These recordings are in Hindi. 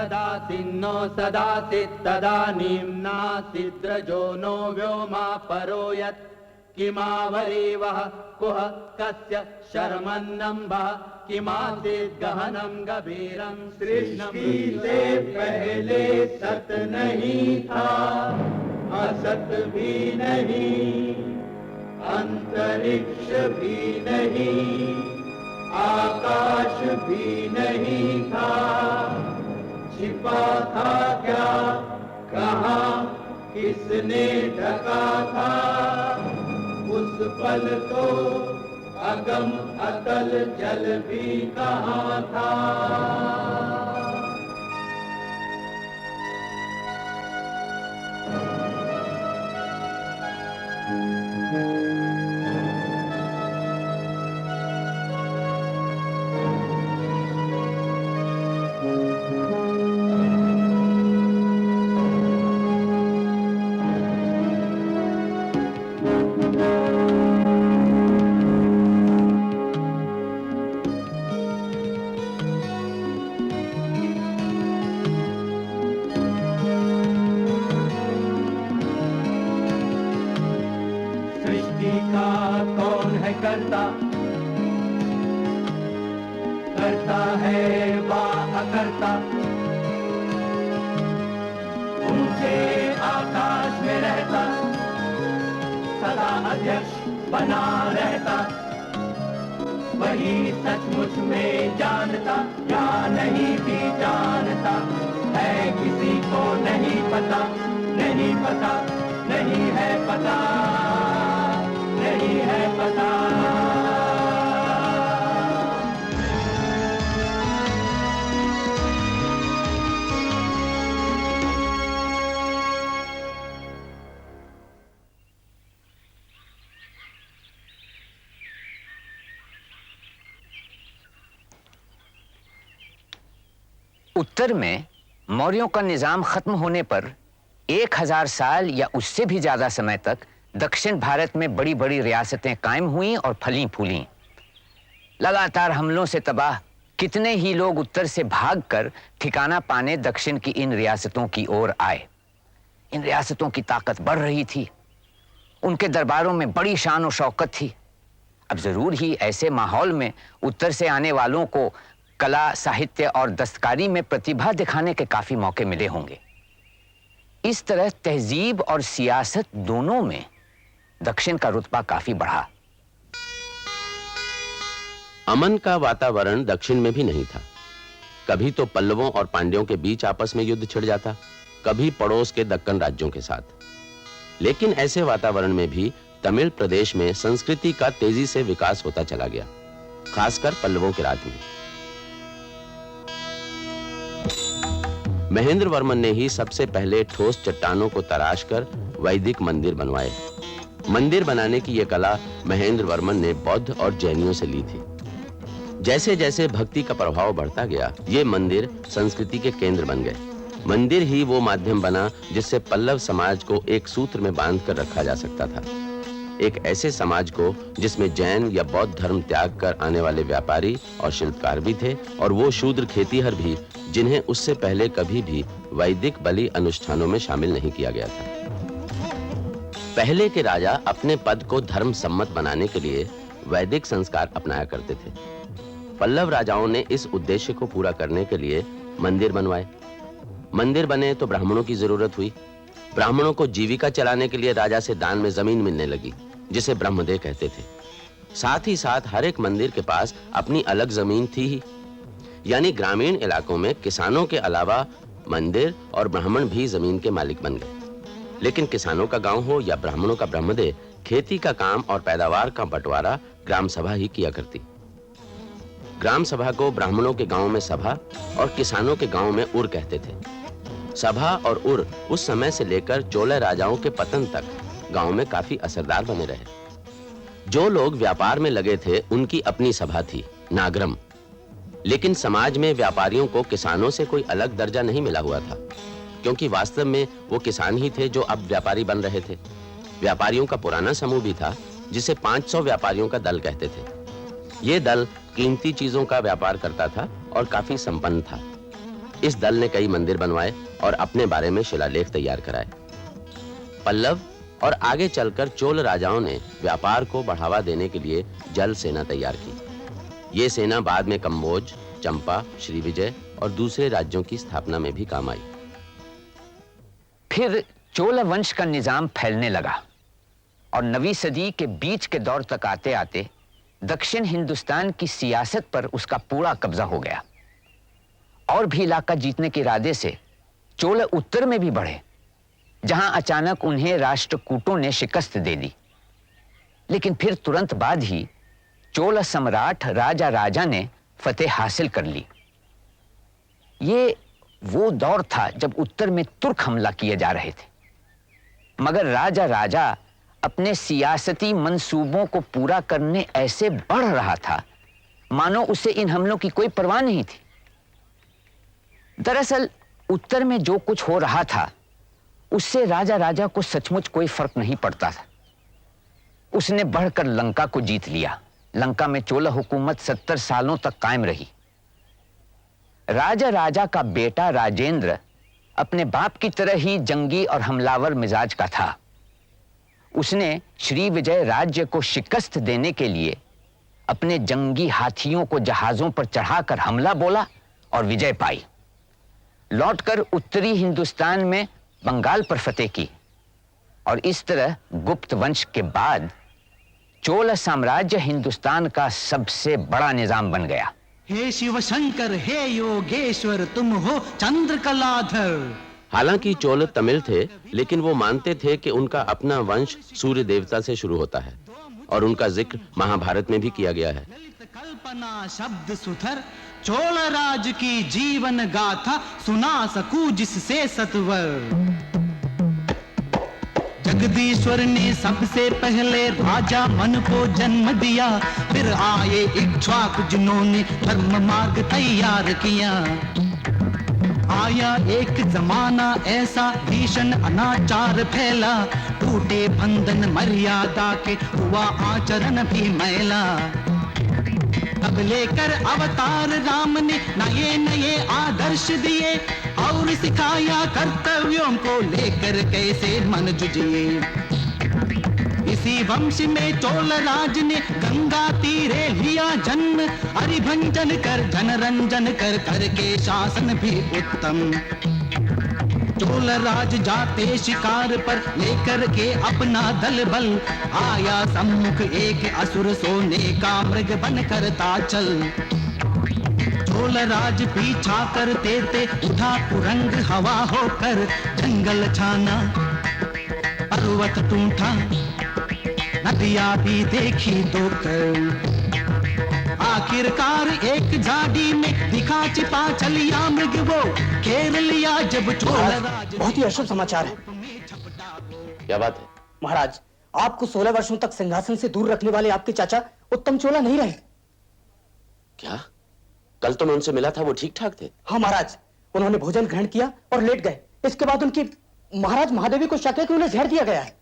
सदासिन्नो सदासित् तदानीं नासिद्रजो नो व्योमा परो यत् किमावरीवः कुह कस्य शर्मन्नम्भः किमासीत् गहनं गभीरं सृष्टि से पहले सत नहीं था, असत भी नहीं, अंतरिक्ष भी नहीं, आकाश भी नहीं था। छिपा था क्या, कहाँ, किसने ढका था? उस पल तो अगम अतल जल भी कहाँ था। करता है वा अकर्ता, ऊंचे आकाश में रहता, सदा अध्यक्ष बना रहता, वही सचमुच में जानता या नहीं भी जानता है, किसी को नहीं पता, नहीं पता, नहीं है पता, नहीं है पता। उत्तर में मौर्यों का निजाम खत्म होने पर 1000 साल या उससे भी ज्यादा समय तक दक्षिण भारत में बड़ी बड़ी रियासतें कायम हुईं और फली फूलीं। लगातार हमलों से तबाह कितने ही लोग उत्तर से भागकर ठिकाना पाने दक्षिण की इन रियासतों की ओर आए। इन रियासतों की ताकत बढ़ रही थी, उनके दरबारों में बड़ी शान और शौकत थी। अब जरूर ही ऐसे माहौल में उत्तर से आने वालों को कला, साहित्य और दस्तकारी में प्रतिभा दिखाने के काफी मौके मिले होंगे। इस तरह तहजीब और सियासत दोनों में दक्षिण का रुतबा काफी बढ़ा। अमन का वातावरण दक्षिण में भी नहीं था। कभी तो पल्लवों और पांड्यों के बीच आपस में युद्ध छिड़ जाता, कभी पड़ोस के दक्कन राज्यों के साथ। लेकिन ऐसे वातावरण में भी तमिल प्रदेश में संस्कृति का तेजी से विकास होता चला गया, खासकर पल्लवों के राज में। महेंद्र वर्मन ने ही सबसे पहले ठोस चट्टानों को तराश कर वैदिक मंदिर बनवाए। मंदिर बनाने की यह कला महेंद्र वर्मन ने बौद्ध और जैनियों से ली थी। जैसे जैसे भक्ति का प्रभाव बढ़ता गया, ये मंदिर संस्कृति के केंद्र बन गए। मंदिर ही वो माध्यम बना जिससे पल्लव समाज को एक सूत्र में बांध कर रखा जा सकता था। एक ऐसे समाज को जिसमें जैन या बौद्ध धर्म त्याग कर आने वाले व्यापारी और शिल्पकार भी थे, और वो शूद्र खेतीहर भी जिन्हें उससे पहले कभी भी वैदिक बलि अनुष्ठानों में शामिल नहीं किया गया था। पहले के राजा अपने पद को धर्म सम्मत बनाने के लिए वैदिक संस्कार अपनाया करते थे। पल्लव राजाओं ने इस उद्देश्य को पूरा करने के लिए मंदिर बनवाए। मंदिर बने तो ब्राह्मणों की जरूरत हुई। ब्राह्मणों को जीविका चलाने के लिए राजा से दान में जमीन मिलने लगी, जिसे ब्रह्मदेह कहते थे। साथ ही साथ हर एक मंदिर के पास अपनी अलग जमीन थी ही। यानी ग्रामीण इलाकों में किसानों के अलावा मंदिर और ब्राह्मण भी जमीन के मालिक बन गए। लेकिन किसानों का गांव हो या ब्राह्मणों का ब्रह्मदेह, खेती का काम और पैदावार का बंटवारा ग्राम सभा ही किया करती। ग्राम सभा को ब्राह्मणों के गांव में सभा और किसानों के गांव में उर कहते थे। सभा और उर उस समय से लेकर चोल राजाओं के पतन तक गांव में काफी असरदार बने रहे। जो लोग व्यापार में लगे थे उनकी अपनी सभा थी, नागरम। लेकिन समाज में व्यापारियों को किसानों से कोई अलग दर्जा नहीं मिला हुआ था, क्योंकि वास्तव में वो किसान ही थे जो अब व्यापारी बन रहे थे। व्यापारियों का पुराना समूह भी था, जिसे 500 व्यापारियों का दल कहते थे। ये दल कीमती चीजों का व्यापार करता था और काफी संपन्न था। इस दल ने कई मंदिर बनवाए और अपने बारे में शिलालेख तैयार कराए। पल्लव और आगे चलकर चोल राजाओं ने व्यापार को बढ़ावा देने के लिए जल सेना तैयार की। ये सेना बाद में कंबोज, चंपा, श्रीविजय और दूसरे राज्यों की स्थापना में भी काम आई। फिर चोल वंश का निजाम फैलने लगा और 9वीं सदी के बीच के दौर तक आते आते दक्षिण हिंदुस्तान की सियासत पर उसका पूरा कब्जा हो गया। और भी इलाका जीतने के इरादे से चोल उत्तर में भी बढ़े, जहां अचानक उन्हें राष्ट्रकूटों ने शिकस्त दे दी। लेकिन फिर तुरंत बाद ही चोल सम्राट राजा राजा ने फतेह हासिल कर ली। ये वो दौर था जब उत्तर में तुर्क हमला किए जा रहे थे, मगर राजा राजा अपने सियासती मंसूबों को पूरा करने ऐसे बढ़ रहा था मानो उसे इन हमलों की कोई परवाह नहीं थी। दरअसल उत्तर में जो कुछ हो रहा था उससे राजा राजा को सचमुच कोई फर्क नहीं पड़ता था। उसने बढ़कर लंका को जीत लिया। लंका में चोल हुकूमत 70 सालों तक कायम रही। राजा राजा का बेटा राजेंद्र अपने बाप की तरह ही जंगी और हमलावर मिजाज का था। उसने श्रीविजय राज्य को शिकस्त देने के लिए अपने जंगी हाथियों को जहाजों पर चढ़ाकर हमला बोला और विजय पाई। लौटकर उत्तरी हिंदुस्तान में बंगाल पर फतेह की और इस तरह गुप्त वंश के बाद चोल साम्राज्य हिंदुस्तान का सबसे बड़ा निजाम बन गया। हे शिव शंकर, हे योगेश्वर, तुम हो चंद्रकलाधर। हालांकि चोल तमिल थे, लेकिन वो मानते थे कि उनका अपना वंश सूर्य देवता से शुरू होता है और उनका जिक्र महाभारत में भी किया गया है। ललित कल्पना शब्द सुधर, चोल राज की जीवन गाथा सुना सकूं जिससे सत्वर। जगदीश्वर ने सबसे पहले राजा मन को जन्म दिया, फिर आए इक्ष्वाकु जिन्होंने धर्म मार्ग तैयार किया। आया एक जमाना ऐसा भीषण अनाचार फैला, टूटे बंधन मर्यादा के हुआ आचरण भी मैला। अब लेकर अवतार राम ने नए नए आदर्श दिए और सिखाया कर्तव्यों को लेकर कैसे मन जुझिए। इसी वंश में चोल राज ने गंगा तीरे लिया जन्म, हरिभंजन कर जनरंजन कर करके शासन भी उत्तम। चोल राज जाते शिकार पर लेकर के अपना दल बल, आया सम्मुख एक असुर सोने का मृग बन करता चल। चोल राज पीछा करते थे, उठा पुरंग हवा होकर, जंगल छाना पर्वत टूटा, नदियां भी देखी तो कर। आखिरकार एक झाड़ी में दिखा छिपा चलिया मृग वो, घेर लिया जब चोल राज। बहुत ही अशुभ समाचार है। क्या बात है? महाराज, आपको 16 वर्षों तक सिंहासन से दूर रखने वाले आपके चाचा उत्तम चोला नहीं रहे। क्या? कल तो मैं उनसे मिला था, वो ठीक ठाक थे। हाँ महाराज, उन्होंने भोजन ग्रहण किया और लेट गए। इसके बाद उनकी महाराज महादेवी को शक है कि उन्हें जहर दिया गया है।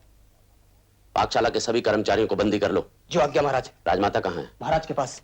पाकशाला के सभी कर्मचारियों को बंदी कर लो। जो आज्ञा महाराज। राजमाता कहाँ है? महाराज के पास।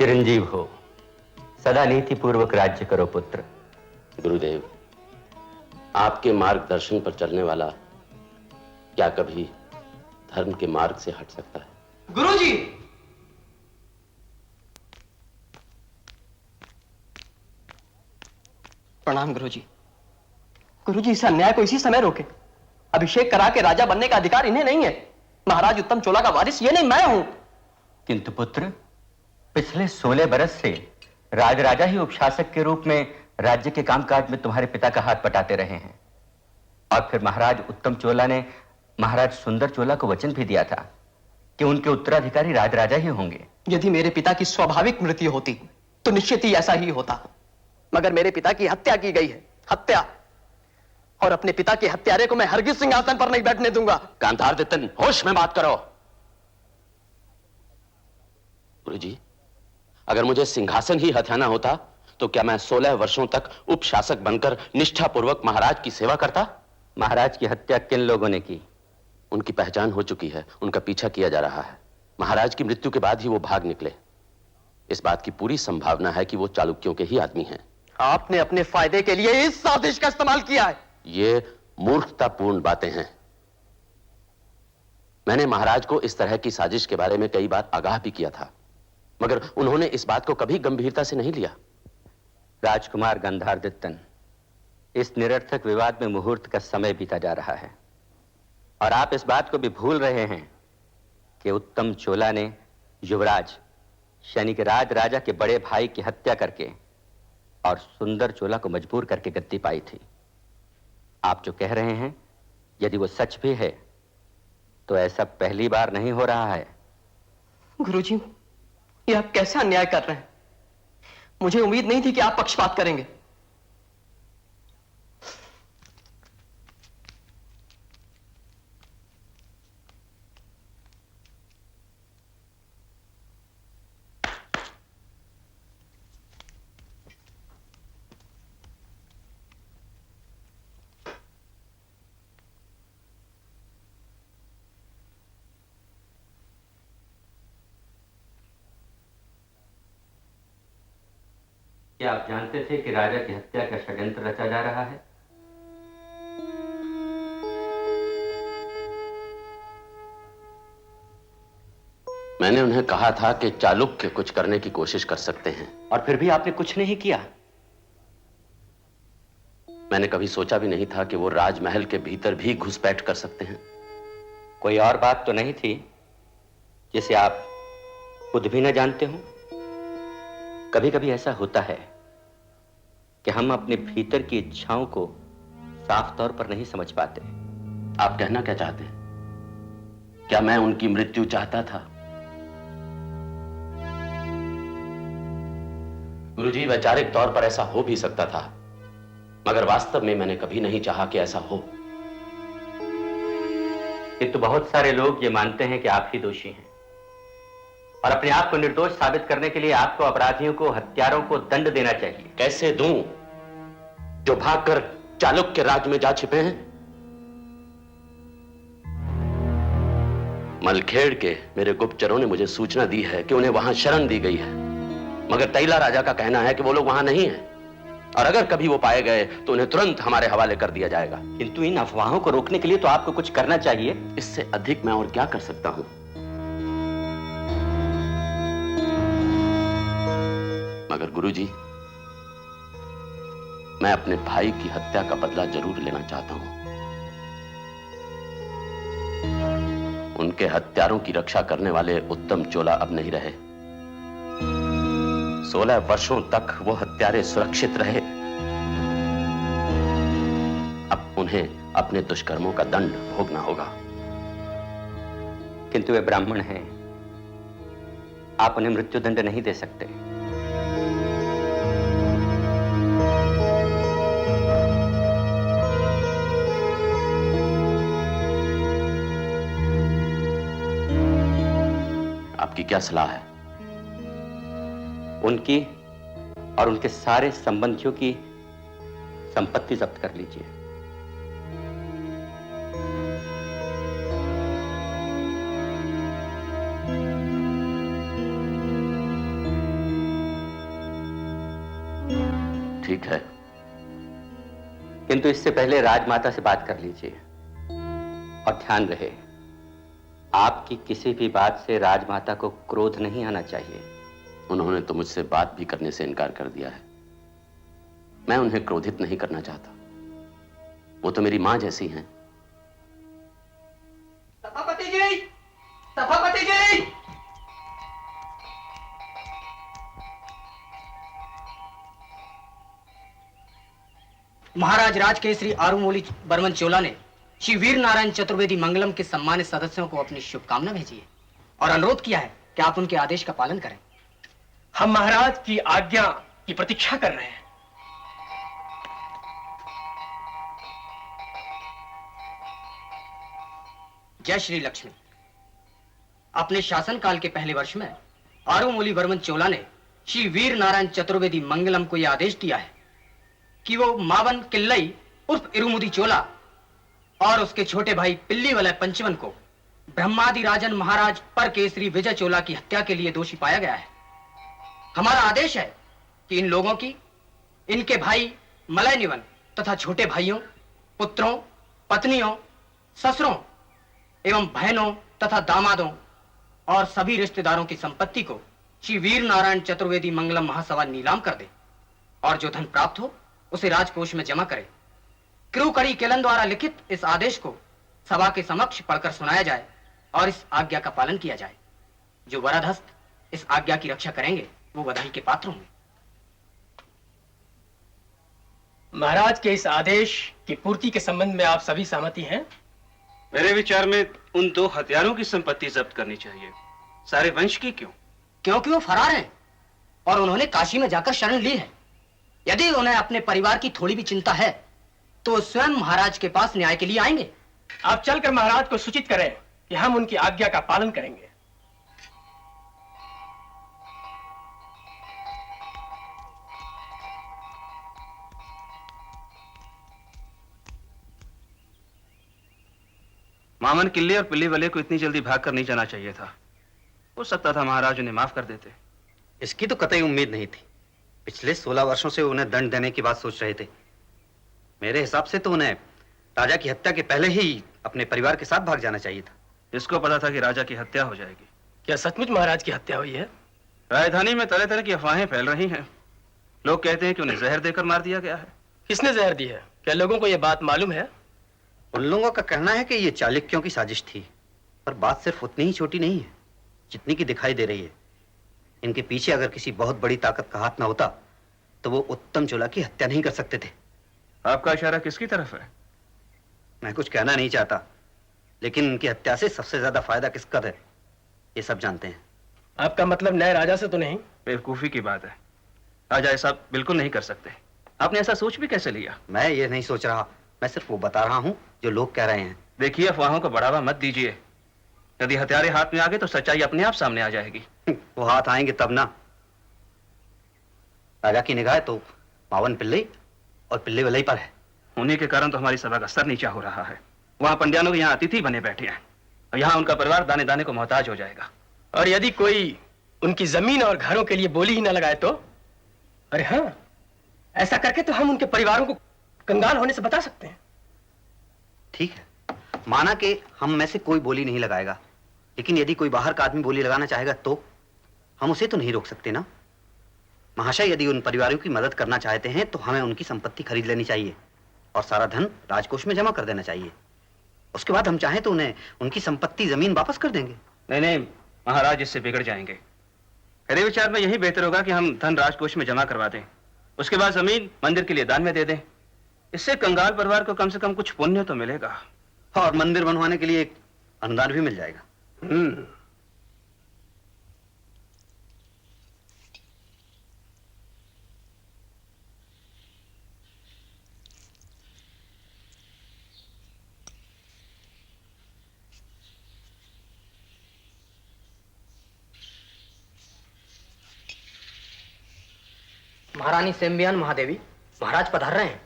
चिरंजीव हो, सदा नीति पूर्वक राज्य करो पुत्र। गुरुदेव, आपके मार्गदर्शन पर चलने वाला क्या कभी धर्म के मार्ग से हट सकता है? गुरुजी! प्रणाम गुरुजी। गुरुजी, इस अन्याय को इसी समय रोके। अभिषेक करा के राजा बनने का अधिकार इन्हें नहीं है। महाराज उत्तम चोला का वारिस ये नहीं, मैं हूं। किंतु पुत्र, पिछले 16 बरस से राजराजा ही उपशासक के रूप में राज्य के कामकाज में तुम्हारे पिता का हाथ बटाते रहे हैं। और फिर महाराज उत्तम चोला ने महाराज सुंदर चोला को वचन भी दिया था कि उनके उत्तराधिकारी राजराजा ही होंगे। यदि मेरे पिता की स्वाभाविक मृत्यु होती तो निश्चित ही ऐसा ही होता, मगर मेरे पिता की हत्या की गई है। हत्या! और अपने पिता के हत्यारे को मैं हरगिज सिंहासन पर नहीं बैठने दूंगा। गांधारदित्तन, होश में बात करो। गुरुजी, अगर मुझे सिंहासन ही हथियाना होता तो क्या मैं 16 वर्षों तक उपशासक बनकर निष्ठापूर्वक महाराज की सेवा करता? महाराज की हत्या किन लोगों ने की? उनकी पहचान हो चुकी है, उनका पीछा किया जा रहा है। महाराज की मृत्यु के बाद ही वो भाग निकले। इस बात की पूरी संभावना है कि वो चालुक्यों के ही आदमी हैं। आपने अपने फायदे के लिए इस साजिश का इस्तेमाल किया है। ये मूर्खतापूर्ण बातें हैं। मैंने महाराज को इस तरह की साजिश के बारे में कई बार आगाह भी किया था, मगर उन्होंने इस बात को कभी गंभीरता से नहीं लिया। राजकुमार गांधारदित्तन, इस निरर्थक विवाद में मुहूर्त का समय बीता जा रहा है और आप इस बात को भी भूल रहे हैं कि उत्तम चोला ने युवराज यानी कि राज राजा के बड़े भाई की हत्या करके और सुंदर चोला को मजबूर करके गद्दी पाई थी। आप जो कह रहे हैं, यदि वो सच भी है तो ऐसा पहली बार नहीं हो रहा है। गुरुजी, ये आप कैसा अन्याय कर रहे हैं? मुझे उम्मीद नहीं थी कि आप पक्षपात करेंगे। क्या आप जानते थे कि राजा की हत्या का षड्यंत्र रचा जा रहा है? मैंने उन्हें कहा था कि चालुक्य कुछ करने की कोशिश कर सकते हैं, और फिर भी आपने कुछ नहीं किया। मैंने कभी सोचा भी नहीं था कि वो राजमहल के भीतर भी घुसपैठ कर सकते हैं। कोई और बात तो नहीं थी जिसे आप खुद भी न जानते हो? कभी कभी ऐसा होता है कि हम अपने भीतर की इच्छाओं को साफ तौर पर नहीं समझ पाते। आप कहना क्या चाहते हैं? क्या मैं उनकी मृत्यु चाहता था? गुरुजी, वैचारिक तौर पर ऐसा हो भी सकता था, मगर वास्तव में मैंने कभी नहीं चाहा कि ऐसा हो। किंतु बहुत सारे लोग ये मानते हैं कि आप ही दोषी हैं और अपने आप को निर्दोष साबित करने के लिए आपको अपराधियों को, हत्यारों को दंड देना चाहिए। कैसे दूं, जो भागकर चालुक्य राज में जा छिपे हैं? मलखेड़ के मेरे गुप्तचरों ने मुझे सूचना दी है कि उन्हें वहां शरण दी गई है, मगर तैला राजा का कहना है कि वो लोग वहां नहीं हैं, और अगर कभी वो पाए गए तो उन्हें तुरंत हमारे हवाले कर दिया जाएगा। किंतु इन अफवाहों को रोकने के लिए तो आपको कुछ करना चाहिए। इससे अधिक मैं और क्या कर सकता हूं? मगर गुरुजी, मैं अपने भाई की हत्या का बदला जरूर लेना चाहता हूं। उनके हत्यारों की रक्षा करने वाले उत्तम चोला अब नहीं रहे। 16 वर्षों तक वो हत्यारे सुरक्षित रहे। अब उन्हें अपने दुष्कर्मों का दंड भोगना होगा। किंतु वे ब्राह्मण हैं, आप उन्हें मृत्युदंड नहीं दे सकते। आपकी क्या सलाह है? उनकी और उनके सारे संबंधियों की संपत्ति जब्त कर लीजिए। ठीक है, किंतु इससे पहले राजमाता से बात कर लीजिए। और ध्यान रहे, आपकी किसी भी बात से राजमाता को क्रोध नहीं आना चाहिए। उन्होंने तो मुझसे बात भी करने से इनकार कर दिया है। मैं उन्हें क्रोधित नहीं करना चाहता, वो तो मेरी मां जैसी हैं। सभापति जी, सभापति जी! महाराज राजकेसरी आरुमौली बर्मन चोला ने श्री वीर नारायण चतुर्वेदी मंगलम के सम्मानित सदस्यों को अपनी शुभकामना भेजी है और अनुरोध किया है कि आप उनके आदेश का पालन करें। हम महाराज की आज्ञा की प्रतीक्षा कर रहे हैं। जय श्री लक्ष्मी। अपने शासनकाल के पहले वर्ष में आरुमौली वर्मन चोला ने श्री वीर नारायण चतुर्वेदी मंगलम को यह आदेश दिया है कि वो मावन किल्लई उर्फ इरुमुदी चोला और उसके छोटे भाई पिल्ली वलय पंचवन को ब्रह्मादि राजन महाराज पर केसरी विजय चोला की हत्या के लिए दोषी पाया गया है। हमारा आदेश है कि इन लोगों की, इनके भाई मलय निवन तथा छोटे भाइयों, पुत्रों, पत्नियों, ससुरों एवं बहनों तथा दामादों और सभी रिश्तेदारों की संपत्ति को श्री वीर नारायण चतुर्वेदी मंगलम महासभा नीलाम कर दे और जो धन प्राप्त हो उसे राजकोष में जमा करे। क्रूकड़ी केलन द्वारा लिखित इस आदेश को सभा के समक्ष पढ़कर सुनाया जाए और इस आज्ञा का पालन किया जाए। जो वरदहस्त इस आज्ञा की रक्षा करेंगे वो बधाई के पात्र होंगे। महाराज के इस आदेश की पूर्ति के संबंध में आप सभी सहमति हैं? मेरे विचार में उन दो हत्यारों की संपत्ति जब्त करनी चाहिए, सारे वंश की क्यों? क्योंकि वो फरार हैं और उन्होंने काशी में जाकर शरण ली है। यदि उन्हें अपने परिवार की थोड़ी भी चिंता है तो वो स्वयं महाराज के पास न्याय के लिए आएंगे। आप चलकर महाराज को सूचित करें कि हम उनकी आज्ञा का पालन करेंगे। मामन किल्ले और पिल्ली वाले को इतनी जल्दी भाग कर नहीं जाना चाहिए था। हो सकता था महाराज उन्हें माफ कर देते। इसकी तो कतई उम्मीद नहीं थी। पिछले 16 वर्षों से उन्हें दंड देने की बात सोच रहे थे। मेरे हिसाब से तो उन्हें राजा की हत्या के पहले ही अपने परिवार के साथ भाग जाना चाहिए था। इसको पता था कि राजा की हत्या हो जाएगी। क्या सचमुच महाराज की हत्या हुई है? राजधानी में तरह तरह की अफवाहें फैल रही हैं। लोग कहते हैं कि उन्हें जहर देकर मार दिया गया है। किसने जहर दी है? क्या लोगों को यह बात मालूम है? उन लोगों का कहना है कि ये चाणक्यों की साजिश थी, पर बात सिर्फ उतनी ही छोटी नहीं है जितनी की दिखाई दे रही है। इनके पीछे अगर किसी बहुत बड़ी ताकत का हाथ ना होता तो वो उत्तम चोला की हत्या नहीं कर सकते थे। आपका इशारा किसकी तरफ है? मैं कुछ कहना नहीं चाहता, लेकिन इनकी हत्या से सबसे ज्यादा फायदा किसका है ये सब जानते हैं। आपका मतलब नए राजा से तो नहीं? बेवकूफी की बात है। राजा ऐसा बिल्कुल नहीं कर सकते। आपने ऐसा सोच भी कैसे लिया? मैं ये नहीं सोच रहा, मैं सिर्फ वो बता रहा हूँ जो लोग कह रहे हैं। देखिए, अफवाहों को बढ़ावा मत दीजिए। यदि हथियारे हाथ में आ गए तो सच्चाई अपने आप सामने आ जाएगी। वो हाथ आएंगे तब ना। राजा की निगाह तो मावन पिल्लई और पिल्ले वलई पर है। उन्हीं के कारण तो हमारी सभा का सर नीचा हो रहा है। वहां पंडियानों के यहाँ अतिथि बने बैठे हैं और यहाँ उनका परिवार दाने दाने को मोहताज हो जाएगा। और यदि कोई उनकी जमीन और घरों के लिए बोली ही ना लगाए तो? अरे हाँ, ऐसा करके तो हम उनके परिवारों को कंगाल होने से बचा सकते हैं। ठीक है, माना कि हम में से कोई बोली नहीं लगाएगा, लेकिन यदि कोई बाहर का आदमी बोली लगाना चाहेगा तो हम उसे तो नहीं रोक सकते ना। महाशय, यदि उन परिवारों की मदद करना चाहते हैं तो हमें उनकी संपत्ति खरीद लेनी चाहिए और सारा धन राजकोष में जमा कर देना चाहिए। उसके बाद हम चाहें तो उन्हें उनकी संपत्ति जमीन वापस कर देंगे। नहीं नहीं महाराज, इससे बिगड़ जाएंगे। मेरे विचार में यही बेहतर होगा कि हम धन राजकोष में जमा करवा दें, उसके बाद जमीन मंदिर के लिए दान में दे दें। इससे कंगाल परिवार को कम से कम कुछ पुण्य तो मिलेगा और मंदिर बनवाने के लिए एक अनुदान भी मिल जाएगा। महारानी सेम्बियान महादेवी, महाराज पधार रहे हैं।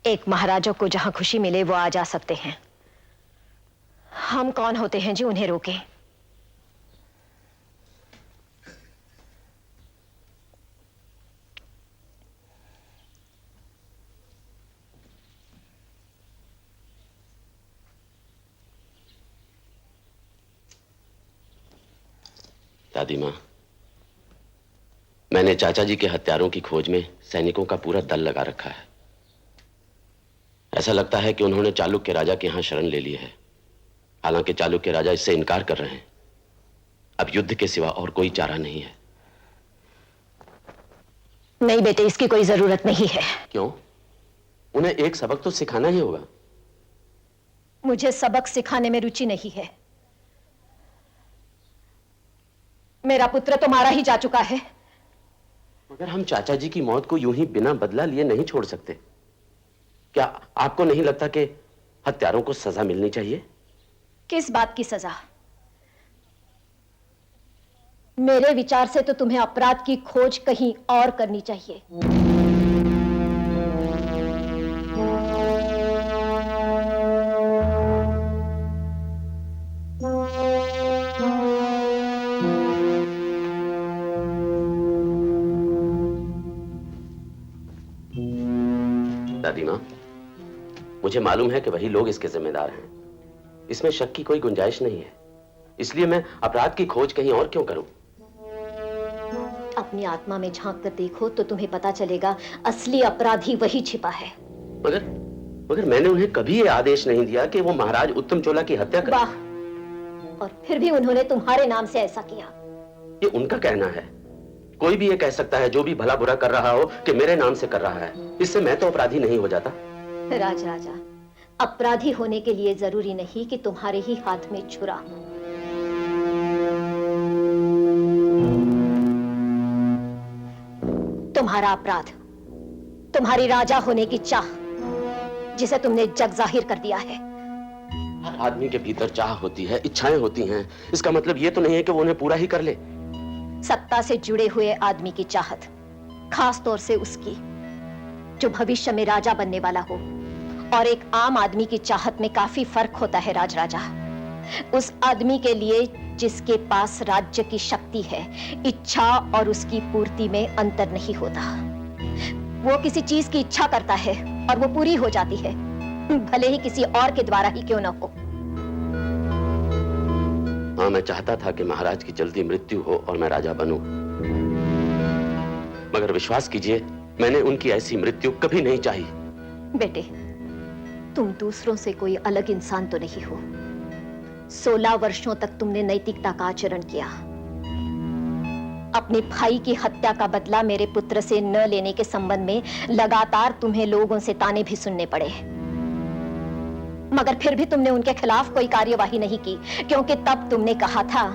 एक महाराजा को जहां खुशी मिले वो आ जा सकते हैं। हम कौन होते हैं जो उन्हें रोकें? दादी माँ, मैंने चाचा जी के हत्यारों की खोज में सैनिकों का पूरा दल लगा रखा है। ऐसा लगता है कि उन्होंने चालुक्य राजा के यहां शरण ले ली है। हालांकि चालुक्य राजा इससे इनकार कर रहे हैं। अब युद्ध के सिवा और कोई चारा नहीं है। नहीं बेटे, इसकी कोई जरूरत नहीं है। क्यों? उन्हें एक सबक तो सिखाना ही होगा। मुझे सबक सिखाने में रुचि नहीं है। मेरा पुत्र तो मारा ही जा चुका है। मगर हम चाचा जी की मौत को यूं ही बिना बदला लिए नहीं छोड़ सकते। क्या आपको नहीं लगता कि हत्यारों को सजा मिलनी चाहिए? किस बात की सजा? मेरे विचार से तो तुम्हें अपराध की खोज कहीं और करनी चाहिए। दादी मां, मुझे मालूम है कि वही लोग इसके जिम्मेदार हैं। इसमें शक की कोई गुंजाइश नहीं है। इसलिए मैं अपराध की खोज कहीं और क्यों करूं? अपनी आत्मा में झांक कर देखो तो तुम्हें पता चलेगा असली अपराधी वही छिपा है। मगर मैंने उन्हें कभी ये आदेश नहीं दिया कि वो महाराज उत्तम चोला की हत्या करें। वाह! और फिर भी उन्होंने तुम्हारे नाम से ऐसा किया। ये उनका कहना है। कोई भी ये कह सकता है, जो भी भला बुरा कर रहा हो, कि मेरे नाम से कर रहा है। इससे मैं तो अपराधी नहीं हो जाता। राजा, अपराधी होने के लिए जरूरी नहीं कि तुम्हारे ही हाथ में छुरा। तुम्हारा अपराध तुम्हारी राजा होने की चाह, जिसे तुमने जग जाहिर कर दिया है। हर आदमी के भीतर चाह होती है, इच्छाएं होती हैं। इसका मतलब ये तो नहीं है कि वो उन्हें पूरा ही कर ले। सत्ता से जुड़े हुए आदमी की चाहत, खास तौर से उसकी जो भविष्य में राजा बनने वाला हो, और एक आम आदमी की चाहत में काफी फर्क होता है। राजा, उस आदमी के लिए जिसके पास राज्य की शक्ति है, इच्छा और उसकी पूर्ति में अंतर नहीं होता। वो किसी चीज की इच्छा करता है और वो पूरी हो जाती है, भले ही किसी और के द्वारा ही क्यों न हो। हाँ, मैं चाहता था कि महाराज की जल्दी मृत्यु हो और मैं राजा बनूं। मगर विश्वास कीजिए, मैंने उनकी ऐसी मृत्यु कभी नहीं चाही। बेटे, तुम दूसरों से कोई अलग इंसान तो नहीं हो। 16 वर्षों तक तुमने नैतिकता का आचरण किया। अपने भाई की हत्या का बदला मेरे पुत्र से न लेने के संबंध में लगातार तुम्हें लोगों से ताने भी सुनने पड़े, मगर फिर भी तुमने उनके खिलाफ कोई कार्यवाही नहीं की, क्योंकि तब तुमने कहा था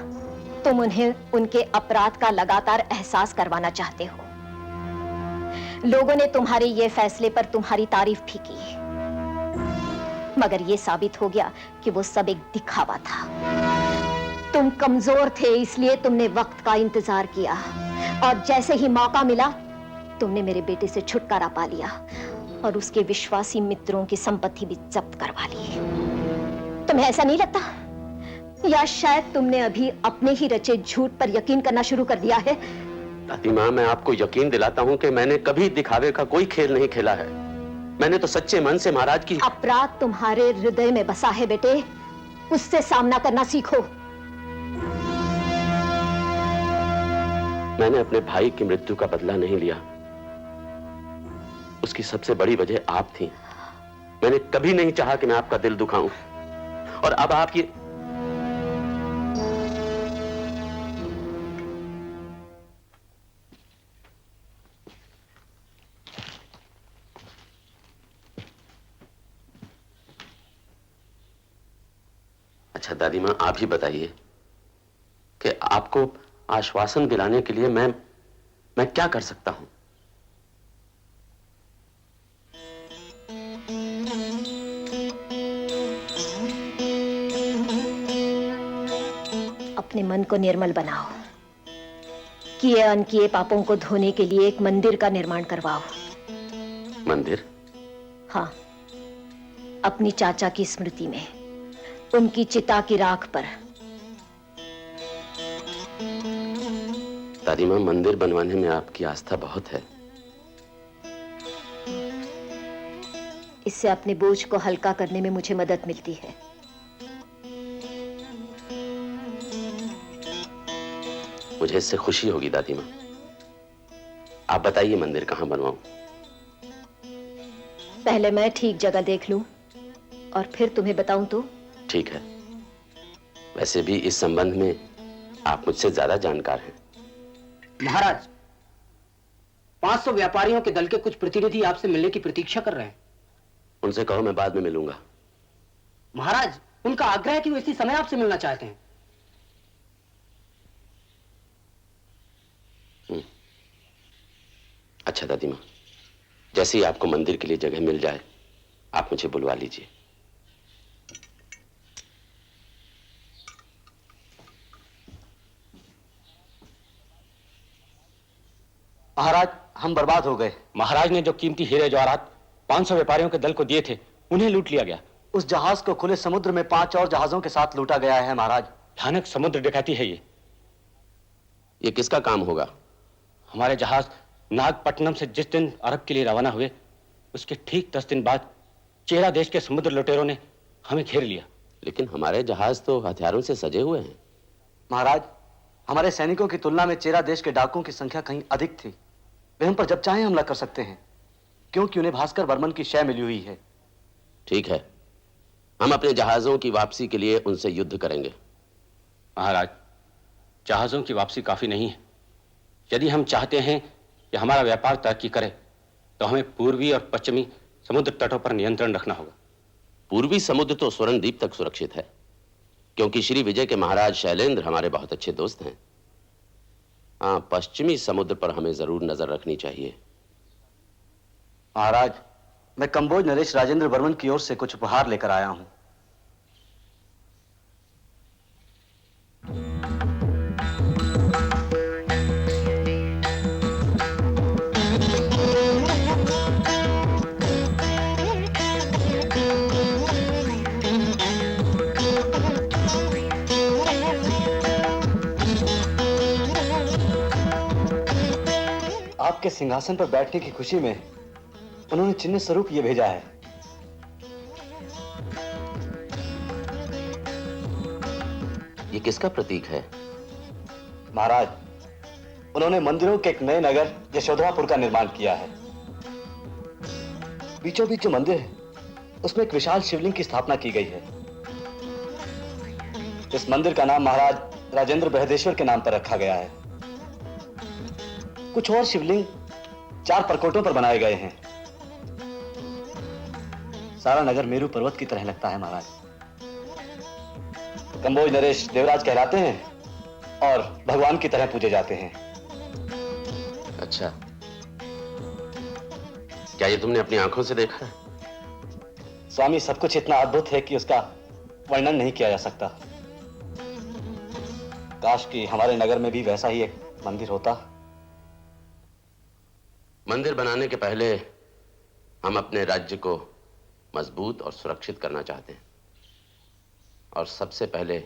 तुम उन्हें उनके अपराध का लगातार एहसास करवाना चाहते हो। लोगों ने तुम्हारे ये फैसले पर तुम्हारी तारीफ भी की, मगर ये साबित हो गया कि वो सब एक दिखावा था। तुम कमजोर थे, इसलिए तुमने वक्त का इंतजार किया, और जैसे ही मौका मिला तुमने मेरे बेटे से छुटकारा पा लिया और उसके विश्वासी मित्रों की संपत्ति भी जब्त करवा ली। तुम्हें ऐसा नहीं लगता, या शायद तुमने अभी अपने ही रचे झूठ पर यकीन करना शुरू कर दिया है? दादी माँ, मैं आपको यकीन दिलाता हूँ कि मैंने कभी दिखावे का कोई खेल नहीं खेला है। मैंने तो सच्चे मन से महाराज की... अपराध तुम्हारे हृदय में बसा है बेटे, उससे सामना करना सीखो। मैंने अपने भाई की मृत्यु का बदला नहीं लिया। उसकी सबसे बड़ी वजह आप थी। मैंने कभी नहीं चाहा कि मैं आपका दिल दुखाऊं, और अब आप ये... अच्छा दादी मां, आप ही बताइए कि आपको आश्वासन दिलाने के लिए मैं क्या कर सकता हूं? अपने मन को निर्मल बनाओ, किए अनकिए पापों को धोने के लिए एक मंदिर का निर्माण करवाओ। मंदिर? हाँ, अपनी चाचा की स्मृति में, उनकी चिता की राख पर। दादी मां, मंदिर बनवाने में आपकी आस्था बहुत है। इससे अपने बोझ को हल्का करने में मुझे मदद मिलती है। मुझे इससे खुशी होगी दादी माँ। आप बताइए मंदिर कहाँ बनवाऊं? पहले मैं ठीक जगह देख लूं और फिर तुम्हें बताऊं तो। ठीक है। वैसे भी इस संबंध में आप मुझसे ज्यादा जानकार हैं। महाराज, 500 व्यापारियों के दल के कुछ प्रतिनिधि आपसे मिलने की प्रतीक्षा कर रहे हैं। उनसे कहो मैं बाद में मिलूंगा। महाराज, उनका आग्रह है कि वो इसी समय आपसे मिलना चाहते हैं। अच्छा दादी माँ, जैसे ही आपको मंदिर के लिए जगह मिल जाए आप मुझे बुलवा लीजिए। महाराज, हम बर्बाद हो गए। महाराज ने जो कीमती हीरे जवाहरात 500 व्यापारियों के दल को दिए थे उन्हें लूट लिया गया। उस जहाज को खुले समुद्र में 5 और जहाजों के साथ लूटा गया है महाराज। भयानक समुद्र डकैती है ये किसका काम होगा? हमारे जहाज नागपट्टनम से जिस दिन अरब के लिए रवाना हुए उसके ठीक 10 दिन बाद चेरा देश के समुद्र लुटेरों ने हमें घेर लिया। लेकिन हमारे जहाज तो हथियारों से सजे हुए हैं। महाराज, हमारे सैनिकों की तुलना में चेरा देश के डाकुओं की संख्या कहीं अधिक थी। वे हम पर जब चाहे हमला कर सकते हैं, क्योंकि उन्हें भास्कर वर्मन की शय मिली हुई है। ठीक है, हम अपने जहाजों की वापसी के लिए उनसे युद्ध करेंगे। महाराज, जहाजों की वापसी काफी नहीं है। यदि हम चाहते हैं कि हमारा व्यापार तरक्की करे तो हमें पूर्वी और पश्चिमी समुद्र तटों पर नियंत्रण रखना होगा। पूर्वी समुद्र तो स्वर्णद्वीप तक सुरक्षित है, क्योंकि श्री विजय के महाराज शैलेंद्र हमारे बहुत अच्छे दोस्त हैं। हाँ, पश्चिमी समुद्र पर हमें जरूर नजर रखनी चाहिए। महाराज, मैं कंबोज नरेश राजेंद्र वर्मन की ओर से कुछ उपहार लेकर आया हूं। आपके सिंहासन पर बैठने की खुशी में उन्होंने चिन्ह स्वरूप ये भेजा है। ये किसका प्रतीक है? महाराज, उन्होंने मंदिरों के एक नए नगर यशोधरापुर का निर्माण किया है। बीचों बीच जो मंदिर है उसमें एक विशाल शिवलिंग की स्थापना की गई है। इस मंदिर का नाम महाराज राजेंद्र बृहदेश्वर के नाम पर रखा गया है। कुछ और शिवलिंग 4 परकोटों पर बनाए गए हैं। सारा नगर मेरू पर्वत की तरह लगता है महाराज। कंबोज नरेश देवराज कहलाते हैं और भगवान की तरह पूजे जाते हैं। अच्छा, क्या ये तुमने अपनी आंखों से देखा है? स्वामी, सब कुछ इतना अद्भुत है कि उसका वर्णन नहीं किया जा सकता। काश कि हमारे नगर में भी वैसा ही एक मंदिर होता। मंदिर बनाने के पहले हम अपने राज्य को मजबूत और सुरक्षित करना चाहते हैं, और सबसे पहले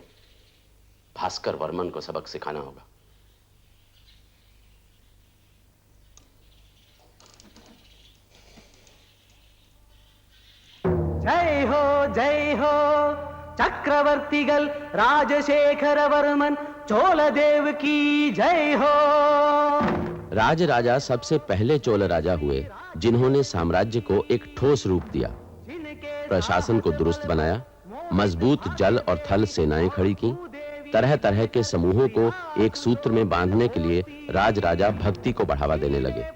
भास्कर वर्मन को सबक सिखाना होगा। जय हो चक्रवर्तीगल राजशेखर वर्मन चोलदेव की जय हो। राज राजा सबसे पहले चोल राजा हुए जिन्होंने साम्राज्य को एक ठोस रूप दिया, प्रशासन को दुरुस्त बनाया, मजबूत जल और थल सेनाएं खड़ी की, तरह तरह के समूहों को एक सूत्र में बांधने के लिए राज राजा भक्ति को बढ़ावा देने लगे।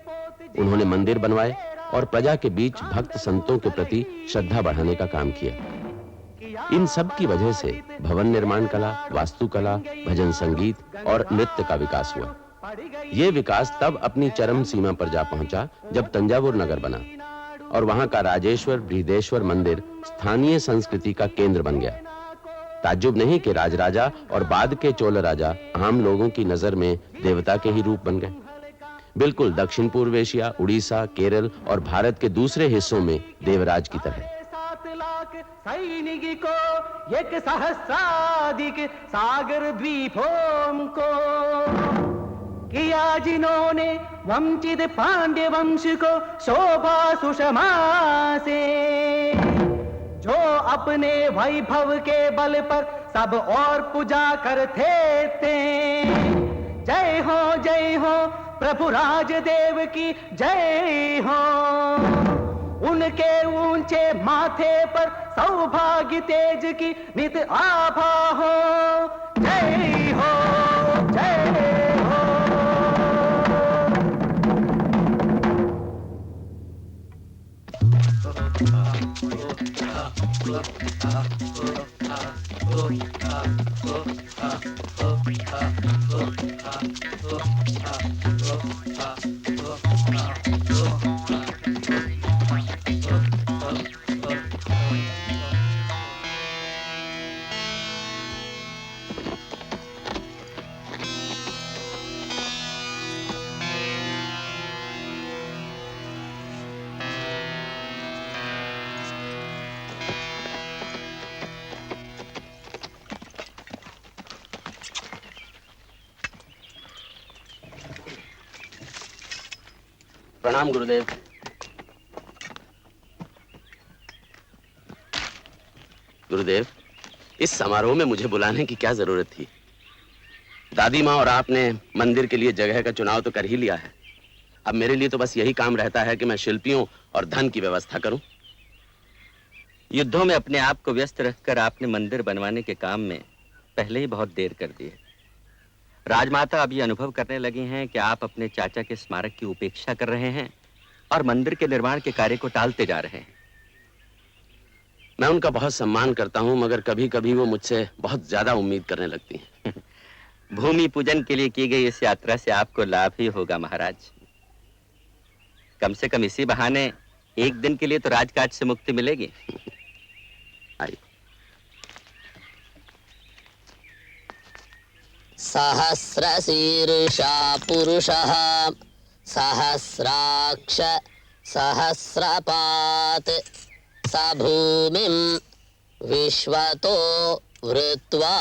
उन्होंने मंदिर बनवाए और प्रजा के बीच भक्त संतों के प्रति श्रद्धा बढ़ाने का काम किया। इन सब की वजह से भवन निर्माण कला, वास्तुकला, भजन संगीत और नृत्य का विकास हुआ। ये विकास तब अपनी चरम सीमा पर जा पहुंचा जब तंजावुर नगर बना और वहां का राजेश्वर बृहदेश्वर मंदिर स्थानीय संस्कृति का केंद्र बन गया। ताज्जुब नहीं कि राजराजा और बाद के चोल राजा आम लोगों की नजर में देवता के ही रूप बन गए। बिल्कुल दक्षिण पूर्व एशिया, उड़ीसा, केरल और भारत के दूसरे हिस्सों में देवराज की तरह। सैनिक को एक सहस्राधिक सागर द्वीपों को किया जिन्होंने वंचित पांड्य वंश को शोभा सुषमा से, जो अपने वैभव के बल पर सब और पूजा करते थे। जय हो प्रभु राजदेव की जय हो। उनके ऊंचे माथे पर सौभाग्य तेज की नित आभा हो। जय हो जय हो। प्रणाम गुरुदेव। गुरुदेव, इस समारोह में मुझे बुलाने की क्या जरूरत थी? दादी माँ और आपने मंदिर के लिए जगह का चुनाव तो कर ही लिया है। अब मेरे लिए तो बस यही काम रहता है कि मैं शिल्पियों और धन की व्यवस्था करूं। युद्धों में अपने आप को व्यस्त रखकर आपने मंदिर बनवाने के काम में पहले ही बहुत देर कर दी है। राजमाता अब ये अनुभव करने लगी हैं कि आप अपने चाचा के स्मारक की उपेक्षा कर रहे हैं और मंदिर के निर्माण के कार्य को टालते जा रहे हैं। मैं उनका बहुत सम्मान करता हूं, मगर कभी कभी वो मुझसे बहुत ज्यादा उम्मीद करने लगती हैं। भूमि पूजन के लिए की गई इस यात्रा से आपको लाभ ही होगा महाराज। कम से कम इसी बहाने एक दिन के लिए तो राजकाज से मुक्ति मिलेगी। आइए। सहस्रशीर्षा पुरुषः सहस्राक्ष सहस्रपात् स भूमिं विश्वतो वृत्वा।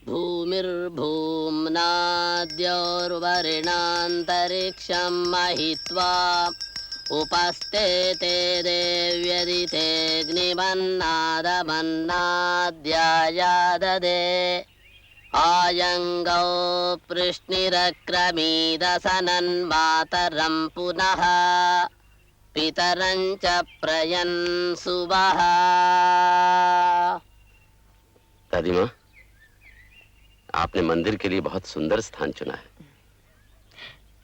भूमिर्भूम्नाद्योर्वरिणान्तरिक्षं महित्वा उपस्थिते देव्यदितेऽग्निमन्नादमन्नाद्यायाददे आयङ्गौ पृश्निरक्रमीदसनन्मातरं पुनः पितरं च प्रयन् सुवः। दादी माँ, आपने मंदिर के लिए बहुत सुंदर स्थान चुना है।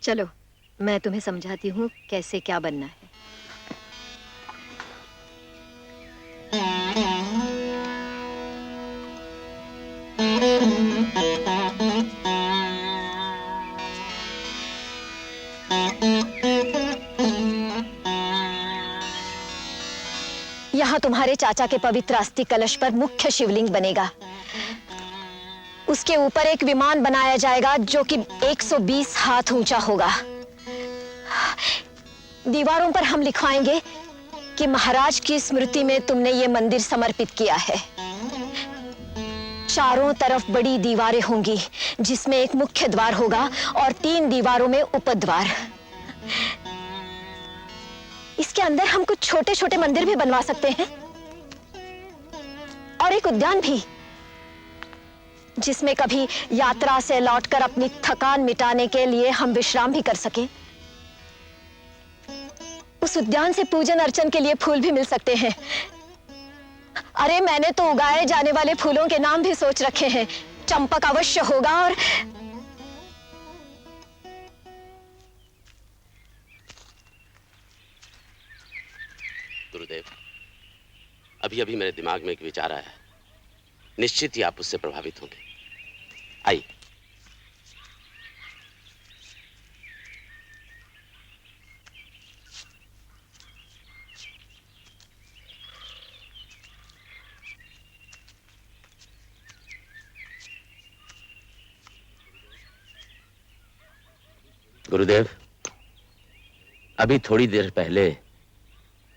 चलो मैं तुम्हें समझाती हूँ कैसे क्या बनना है। यहाँ तुम्हारे चाचा के पवित्र अस्थि कलश पर मुख्य शिवलिंग बनेगा। उसके ऊपर एक विमान बनाया जाएगा जो कि 120 हाथ ऊंचा होगा। दीवारों पर हम लिखवाएंगे कि महाराज की स्मृति में तुमने ये मंदिर समर्पित किया है। चारों तरफ बड़ी दीवारें होंगी जिसमें एक मुख्य द्वार होगा और 3 दीवारों में उपद्वार। इसके अंदर हम कुछ छोटे छोटे मंदिर भी बनवा सकते हैं और एक उद्यान भी, जिसमें कभी यात्रा से लौटकर अपनी थकान मिटाने के लिए हम विश्राम भी कर सकें। उस उद्यान से पूजन अर्चन के लिए फूल भी मिल सकते हैं। अरे मैंने तो उगाए जाने वाले फूलों के नाम भी सोच रखे हैं। चंपक अवश्य होगा और गुरुदेव, अभी अभी मेरे दिमाग में एक विचार आया है। निश्चित ही आप उससे प्रभावित होंगे। आइए। गुरुदेव, अभी थोड़ी देर पहले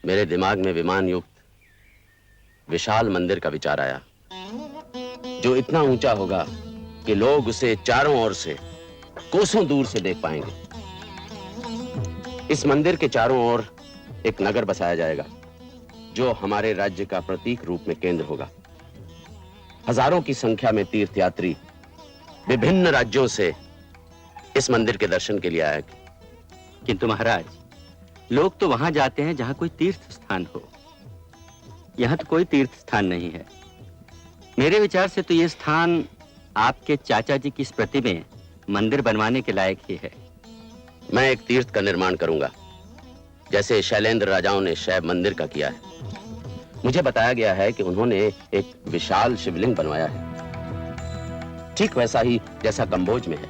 मेरे दिमाग में विमान युक्त विशाल मंदिर का विचार आया, जो इतना ऊंचा होगा कि लोग उसे चारों ओर से कोसों दूर से देख पाएंगे। इस मंदिर के चारों ओर एक नगर बसाया जाएगा जो हमारे राज्य का प्रतीक रूप में केंद्र होगा। हजारों की संख्या में तीर्थयात्री विभिन्न राज्यों से इस मंदिर के दर्शन के लिए आए। किंतु महाराज, लोग तो वहां जाते हैं जहां कोई तीर्थ स्थान हो। यहां तो कोई तीर्थ स्थान नहीं है। मेरे विचार से तो यह स्थान आपके चाचा जी की स्मृति में मंदिर बनवाने के लायक ही है। मैं एक तीर्थ का निर्माण करूंगा, जैसे शैलेंद्र राजाओं ने शैव मंदिर का किया है। मुझे बताया गया है कि उन्होंने एक विशाल शिवलिंग बनवाया है, ठीक वैसा ही जैसा कंबोज में है।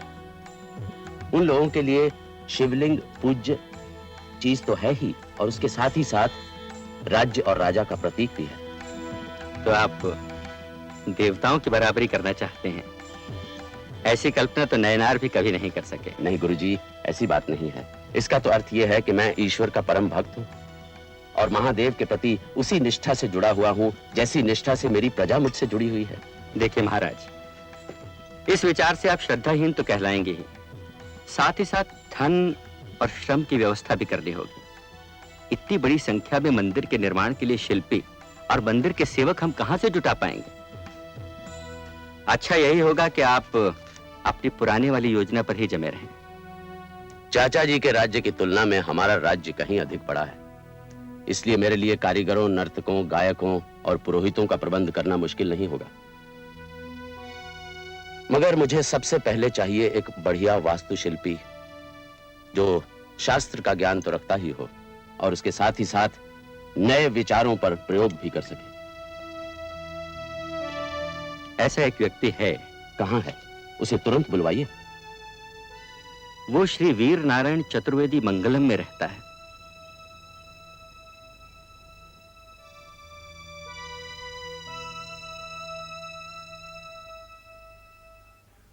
उन लोगों के लिए शिवलिंग पूज्य चीज तो है ही, और उसके साथ ही साथ राज्य और राजा का प्रतीक भी है। तो आप देवताओं की बराबरी करना चाहते हैं? ऐसी कल्पना तो नयनार भी कभी नहीं कर सके। नहीं गुरुजी, ऐसी बात नहीं है। इसका तो अर्थ यह है कि मैं ईश्वर का परम भक्त हूँ और महादेव के प्रति उसी निष्ठा से जुड़ा हुआ हूँ जैसी निष्ठा से मेरी प्रजा मुझसे जुड़ी हुई है। देखिए महाराज, इस विचार से आप श्रद्धाहीन तो कहलाएंगे ही, साथ ही साथ धन और श्रम की व्यवस्था भी करनी होगी। इतनी बड़ी संख्या में मंदिर के निर्माण के लिए शिल्पी और मंदिर के सेवक हम कहां से जुटा पाएंगे? अच्छा यही होगा कि आप अपनी पुराने वाली योजना पर ही जमे रहें। चाचा जी के राज्य की तुलना में हमारा राज्य कहीं अधिक बड़ा है, इसलिए मेरे लिए कारीगरों, नर्तकों, गायकों और पुरोहितों का प्रबंध करना मुश्किल नहीं होगा। मगर मुझे सबसे पहले चाहिए एक बढ़िया वास्तुशिल्पी जो शास्त्र का ज्ञान तो रखता ही हो और उसके साथ ही साथ नए विचारों पर प्रयोग भी कर सके। ऐसा एक व्यक्ति है। कहां है? उसे तुरंत बुलवाइए। वो श्री वीर नारायण चतुर्वेदी मंगलम में रहता है।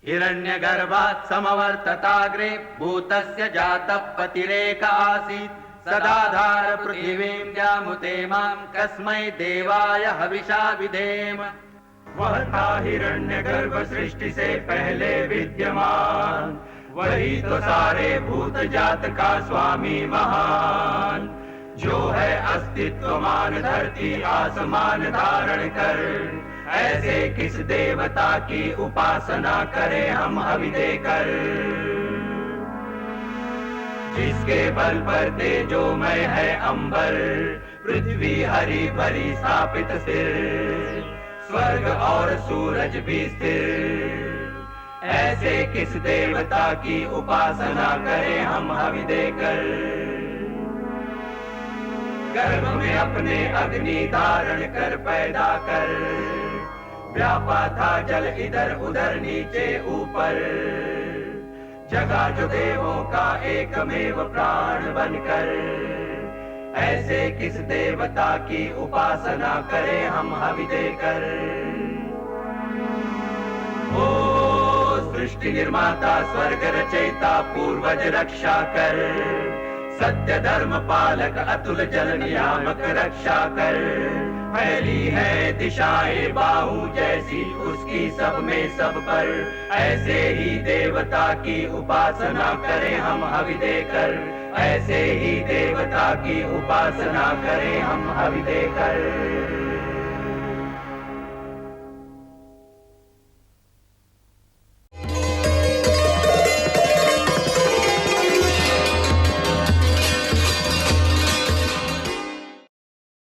हिरण्यगर्भात् समवर्तताग्रे भूतस्य जातः पतिरेक आसीत् सदाधार पृथिवीं व्यामुते मां कस्मै देवाय हविषा विधेम। वह था हिरण्यगर्भ सृष्टि से पहले विद्यमान, वही तो सारे भूत जात का स्वामी महान, जो है अस्तित्वमान धरती आसमान धारण कर। ऐसे किस देवता की उपासना करें हम हवि देकर, जिसके बल पर तेजोमय है अंबर, पृथ्वी हरी भरी स्थापित स्थिर, स्वर्ग और सूरज भी स्थिर। ऐसे किस देवता की उपासना करें हम हवि देकर। गर्भ में अपने अग्नि धारण कर पैदा कर, व्यापा था जल इधर उधर नीचे ऊपर, जगा जो देवों का एकमेव प्राण बनकर। ऐसे किस देवता की उपासना करें हम हवि देकर। ओ सृष्टि निर्माता स्वर्ग रचयिता पूर्वज रक्षा कर, सत्य धर्म पालक अतुल जल नियामक रक्षा कर। फैली है दिशाएं बाहु जैसी उसकी सब में सब पर, ऐसे ही देवता की उपासना करें हम हवि देकर। ऐसे ही देवता की उपासना करें हम हवि देकर।